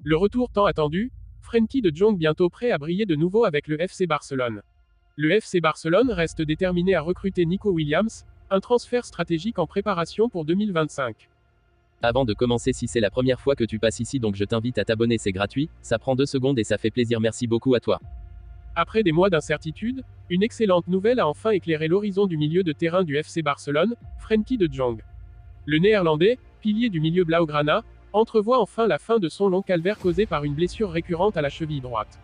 Le retour tant attendu, Frenkie de Jong bientôt prêt à briller de nouveau avec le FC Barcelone. Le FC Barcelone reste déterminé à recruter Nico Williams, un transfert stratégique en préparation pour 2025. Avant de commencer, si c'est la première fois que tu passes ici, donc je t'invite à t'abonner, c'est gratuit, ça prend 2 secondes et ça fait plaisir, merci beaucoup à toi. Après des mois d'incertitude, une excellente nouvelle a enfin éclairé l'horizon du milieu de terrain du FC Barcelone, Frenkie de Jong. Le Néerlandais, pilier du milieu blaugrana, entrevoit enfin la fin de son long calvaire causé par une blessure récurrente à la cheville droite.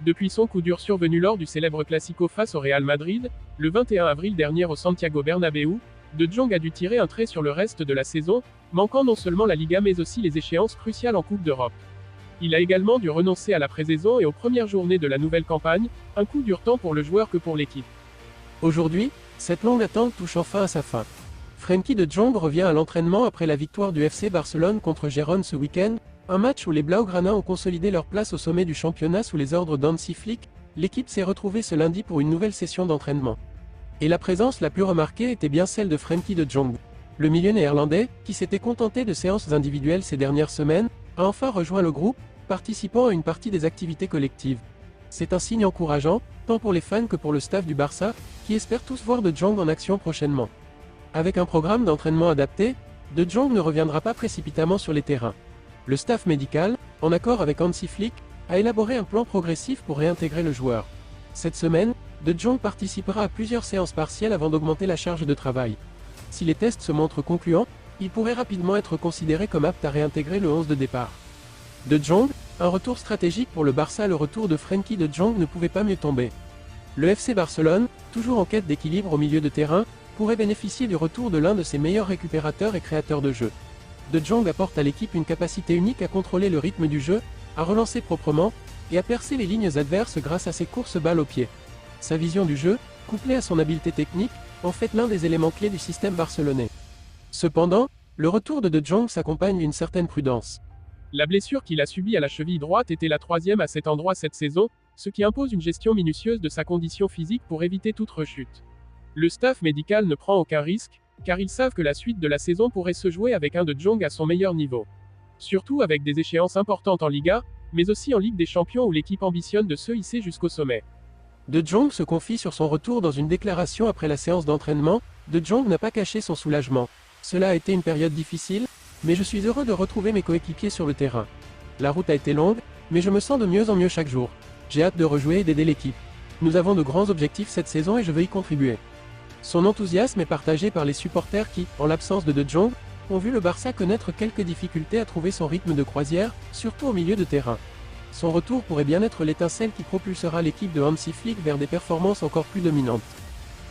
Depuis son coup dur survenu lors du célèbre Classico face au Real Madrid, le 21 avril dernier au Santiago Bernabéu, de Jong a dû tirer un trait sur le reste de la saison, manquant non seulement la Liga mais aussi les échéances cruciales en Coupe d'Europe. Il a également dû renoncer à la pré-saison et aux premières journées de la nouvelle campagne, un coup dur tant pour le joueur que pour l'équipe. Aujourd'hui, cette longue attente touche enfin à sa fin. Frenkie de Jong revient à l'entraînement après la victoire du FC Barcelone contre Gérone ce week-end, un match où les Blaugrana ont consolidé leur place au sommet du championnat sous les ordres d'Hansi Flick. L'équipe s'est retrouvée ce lundi pour une nouvelle session d'entraînement. Et la présence la plus remarquée était bien celle de Frenkie de Jong. Le milieu néerlandais, qui s'était contenté de séances individuelles ces dernières semaines, a enfin rejoint le groupe, participant à une partie des activités collectives. C'est un signe encourageant, tant pour les fans que pour le staff du Barça, qui espèrent tous voir de Jong en action prochainement. Avec un programme d'entraînement adapté, de Jong ne reviendra pas précipitamment sur les terrains. Le staff médical, en accord avec Hansi Flick, a élaboré un plan progressif pour réintégrer le joueur. Cette semaine, de Jong participera à plusieurs séances partielles avant d'augmenter la charge de travail. Si les tests se montrent concluants, il pourrait rapidement être considéré comme apte à réintégrer le 11 de départ. De Jong, un retour stratégique pour le Barça. Le retour de Frenkie de Jong ne pouvait pas mieux tomber. Le FC Barcelone, toujours en quête d'équilibre au milieu de terrain, pourrait bénéficier du retour de l'un de ses meilleurs récupérateurs et créateurs de jeu. De Jong apporte à l'équipe une capacité unique à contrôler le rythme du jeu, à relancer proprement, et à percer les lignes adverses grâce à ses courses balles au pied. Sa vision du jeu, couplée à son habileté technique, en fait l'un des éléments clés du système barcelonais. Cependant, le retour de Jong s'accompagne d'une certaine prudence. La blessure qu'il a subie à la cheville droite était la 3e à cet endroit cette saison, ce qui impose une gestion minutieuse de sa condition physique pour éviter toute rechute. Le staff médical ne prend aucun risque, car ils savent que la suite de la saison pourrait se jouer avec un de Jong à son meilleur niveau. Surtout avec des échéances importantes en Liga, mais aussi en Ligue des Champions où l'équipe ambitionne de se hisser jusqu'au sommet. De Jong se confie sur son retour dans une déclaration après la séance d'entraînement. De Jong n'a pas caché son soulagement. Cela a été une période difficile, mais je suis heureux de retrouver mes coéquipiers sur le terrain. La route a été longue, mais je me sens de mieux en mieux chaque jour. J'ai hâte de rejouer et d'aider l'équipe. Nous avons de grands objectifs cette saison et je veux y contribuer. Son enthousiasme est partagé par les supporters qui, en l'absence de Jong, ont vu le Barça connaître quelques difficultés à trouver son rythme de croisière, surtout au milieu de terrain. Son retour pourrait bien être l'étincelle qui propulsera l'équipe de Hansi Flick vers des performances encore plus dominantes.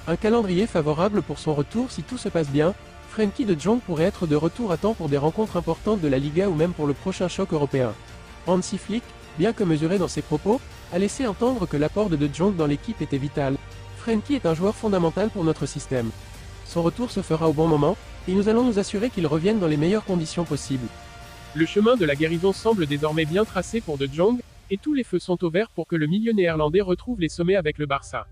Un calendrier favorable pour son retour si tout se passe bien. Frenkie de Jong pourrait être de retour à temps pour des rencontres importantes de la Liga ou même pour le prochain choc européen. Hansi Flick, bien que mesuré dans ses propos, a laissé entendre que l'apport de Jong dans l'équipe était vital. Frenkie est un joueur fondamental pour notre système. Son retour se fera au bon moment, et nous allons nous assurer qu'il revienne dans les meilleures conditions possibles. Le chemin de la guérison semble désormais bien tracé pour de Jong, et tous les feux sont au vert pour que le milieu néerlandais retrouve les sommets avec le Barça.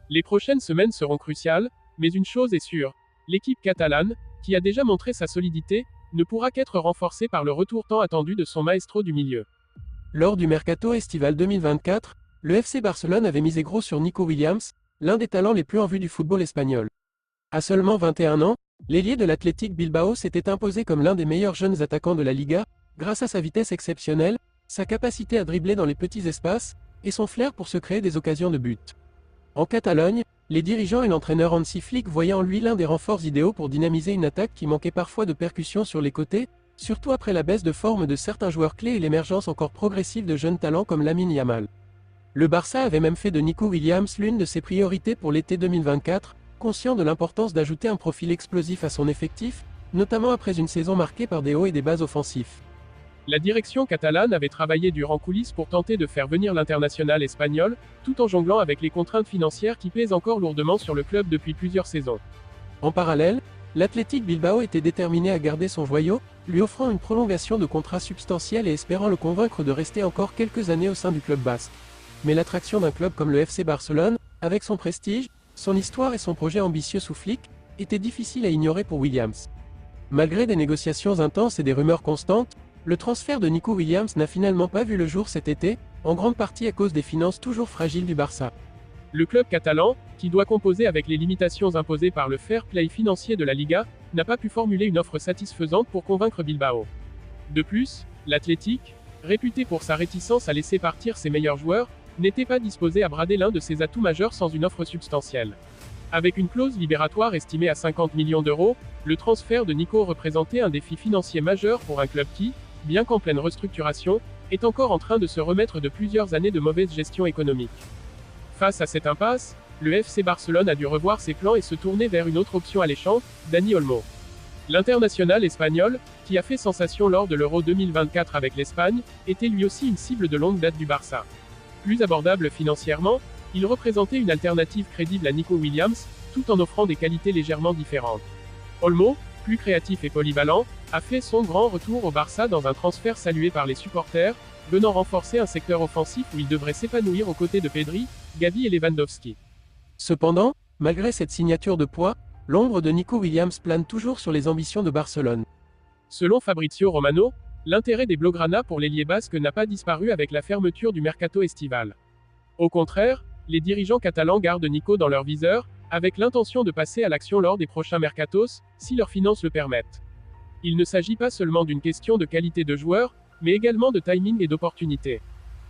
Les prochaines semaines seront cruciales, mais une chose est sûre, l'équipe catalane, qui a déjà montré sa solidité, ne pourra qu'être renforcée par le retour tant attendu de son maestro du milieu. Lors du mercato estival 2024, le FC Barcelone avait misé gros sur Nico Williams, l'un des talents les plus en vue du football espagnol. À seulement 21 ans, l'ailier de l'Athletic Bilbao s'était imposé comme l'un des meilleurs jeunes attaquants de la Liga, grâce à sa vitesse exceptionnelle, sa capacité à dribbler dans les petits espaces, et son flair pour se créer des occasions de but. En Catalogne, les dirigeants et l'entraîneur Hansi Flick voyaient en lui l'un des renforts idéaux pour dynamiser une attaque qui manquait parfois de percussion sur les côtés, surtout après la baisse de forme de certains joueurs clés et l'émergence encore progressive de jeunes talents comme Lamine Yamal. Le Barça avait même fait de Nico Williams l'une de ses priorités pour l'été 2024, conscient de l'importance d'ajouter un profil explosif à son effectif, notamment après une saison marquée par des hauts et des bas offensifs. La direction catalane avait travaillé dur en coulisses pour tenter de faire venir l'international espagnol, tout en jonglant avec les contraintes financières qui pèsent encore lourdement sur le club depuis plusieurs saisons. En parallèle, l'Athletic Bilbao était déterminé à garder son joyau, lui offrant une prolongation de contrat substantielle et espérant le convaincre de rester encore quelques années au sein du club basque. Mais l'attraction d'un club comme le FC Barcelone, avec son prestige, son histoire et son projet ambitieux sous Flick, était difficile à ignorer pour Williams. Malgré des négociations intenses et des rumeurs constantes, Le transfert de Nico Williams n'a finalement pas vu le jour cet été, en grande partie à cause des finances toujours fragiles du Barça. Le club catalan, qui doit composer avec les limitations imposées par le fair play financier de la Liga, n'a pas pu formuler une offre satisfaisante pour convaincre Bilbao. De plus, l'Athletic, réputé pour sa réticence à laisser partir ses meilleurs joueurs, n'était pas disposé à brader l'un de ses atouts majeurs sans une offre substantielle. Avec une clause libératoire estimée à 50 millions d'euros, le transfert de Nico représentait un défi financier majeur pour un club qui, bien qu'en pleine restructuration, est encore en train de se remettre de plusieurs années de mauvaise gestion économique. Face à cette impasse, le FC Barcelone a dû revoir ses plans et se tourner vers une autre option alléchante, Dani Olmo. L'international espagnol, qui a fait sensation lors de l'Euro 2024 avec l'Espagne, était lui aussi une cible de longue date du Barça. Plus abordable financièrement, il représentait une alternative crédible à Nico Williams, tout en offrant des qualités légèrement différentes. Olmo, plus créatif et polyvalent, a fait son grand retour au Barça dans un transfert salué par les supporters, venant renforcer un secteur offensif où il devrait s'épanouir aux côtés de Pedri, Gavi et Lewandowski. Cependant, malgré cette signature de poids, l'ombre de Nico Williams plane toujours sur les ambitions de Barcelone. Selon Fabrizio Romano, l'intérêt des Blaugrana pour l'ailier basque n'a pas disparu avec la fermeture du mercato estival. Au contraire, les dirigeants catalans gardent Nico dans leur viseur, avec l'intention de passer à l'action lors des prochains mercatos, si leurs finances le permettent. Il ne s'agit pas seulement d'une question de qualité de joueur, mais également de timing et d'opportunité.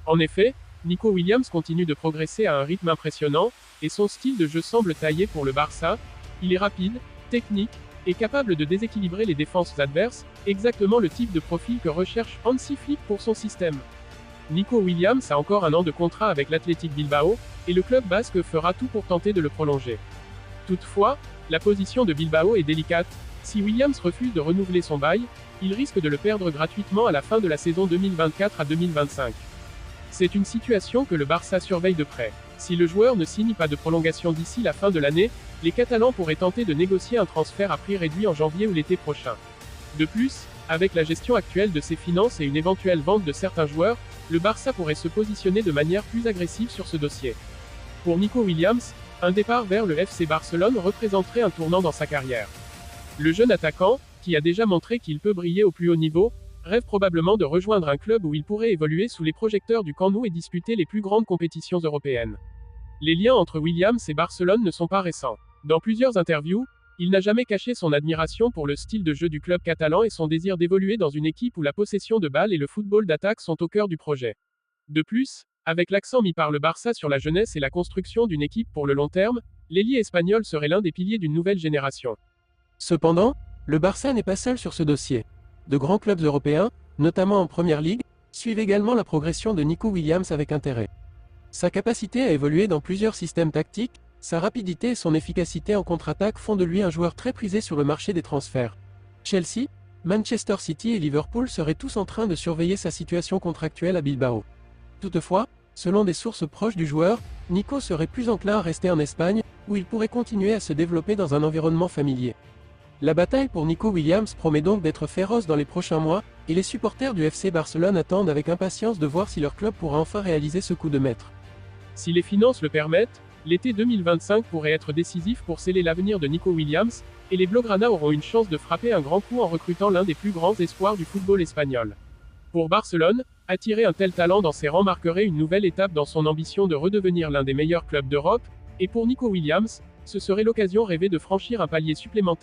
En effet, Nico Williams continue de progresser à un rythme impressionnant, et son style de jeu semble taillé pour le Barça. Il est rapide, technique, et capable de déséquilibrer les défenses adverses, exactement le type de profil que recherche Hansi Flick pour son système. Nico Williams a encore un an de contrat avec l'Athletic Bilbao, et le club basque fera tout pour tenter de le prolonger. Toutefois, la position de Bilbao est délicate. Si Williams refuse de renouveler son bail, il risque de le perdre gratuitement à la fin de la saison 2024 à 2025. C'est une situation que le Barça surveille de près. Si le joueur ne signe pas de prolongation d'ici la fin de l'année, les Catalans pourraient tenter de négocier un transfert à prix réduit en janvier ou l'été prochain. De plus, avec la gestion actuelle de ses finances et une éventuelle vente de certains joueurs, le Barça pourrait se positionner de manière plus agressive sur ce dossier. Pour Nico Williams, un départ vers le FC Barcelone représenterait un tournant dans sa carrière. Le jeune attaquant, qui a déjà montré qu'il peut briller au plus haut niveau, rêve probablement de rejoindre un club où il pourrait évoluer sous les projecteurs du Camp Nou et disputer les plus grandes compétitions européennes. Les liens entre Williams et Barcelone ne sont pas récents. Dans plusieurs interviews, il n'a jamais caché son admiration pour le style de jeu du club catalan et son désir d'évoluer dans une équipe où la possession de balle et le football d'attaque sont au cœur du projet. De plus, avec l'accent mis par le Barça sur la jeunesse et la construction d'une équipe pour le long terme, l'ailier espagnol serait l'un des piliers d'une nouvelle génération. Cependant, le Barça n'est pas seul sur ce dossier. De grands clubs européens, notamment en Première Ligue, suivent également la progression de Nico Williams avec intérêt. Sa capacité à évoluer dans plusieurs systèmes tactiques, sa rapidité et son efficacité en contre-attaque font de lui un joueur très prisé sur le marché des transferts. Chelsea, Manchester City et Liverpool seraient tous en train de surveiller sa situation contractuelle à Bilbao. Toutefois, selon des sources proches du joueur, Nico serait plus enclin à rester en Espagne, où il pourrait continuer à se développer dans un environnement familier. La bataille pour Nico Williams promet donc d'être féroce dans les prochains mois, et les supporters du FC Barcelone attendent avec impatience de voir si leur club pourra enfin réaliser ce coup de maître. Si les finances le permettent, l'été 2025 pourrait être décisif pour sceller l'avenir de Nico Williams, et les Blaugrana auront une chance de frapper un grand coup en recrutant l'un des plus grands espoirs du football espagnol. Pour Barcelone, attirer un tel talent dans ses rangs marquerait une nouvelle étape dans son ambition de redevenir l'un des meilleurs clubs d'Europe, et pour Nico Williams, ce serait l'occasion rêvée de franchir un palier supplémentaire.